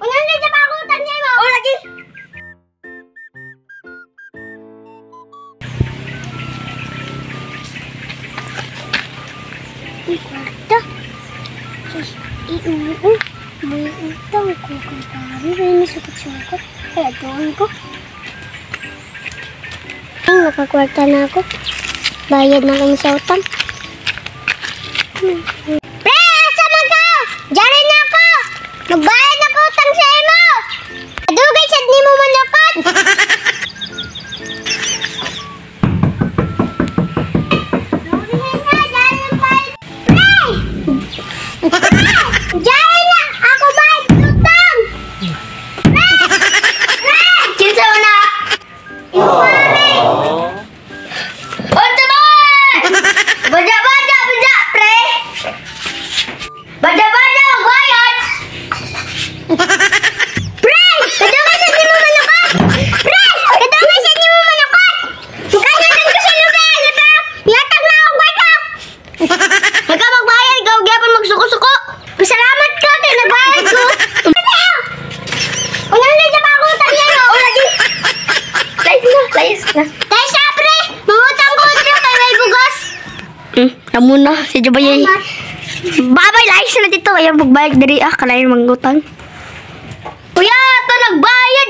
Unang na pakutan niya mo. Oh, lagi. Kwarta. Iuwi. May utang ko kung pari. May sukot-sukot. Kaya doon ko. Ay, nakakwarta na ako. Bayad na lang sa utang. Pre, asa man ka? Diyan na ako. Magbayad na ko utang sa imo. Adugay sad nimo manukot. Diyan na ako bayad utang. Kinsa na? Baja, pre. Baja, bayad. Pre, kadugay sad nimo manukot. Pre, kadugay sad nimo manukot. Kanyatan ko sa lugar. Yatag na akong bata. Ikaw magbayad, ikaw gyapon magsuko-suko. Pasalamat ka kay nagbayad ko. Unang na pakutan niya mo. Oh, lagi. Layas na. Dahil siya, pre, mangutang ko siya kay may bugas. Amo na, si Jubayay. Babay, layas na dito. Ayaw magbayad diri. Kalayan mangutang. Kuya, ito nagbayad.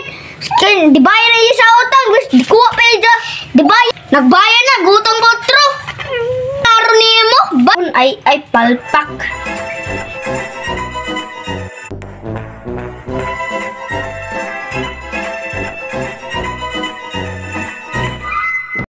Di bayad na yun sa utang. Di kuha pa yun dyan. Di bayad. Nagbayad na, gutang ko otro. Karo niya mo. Ay, palpak.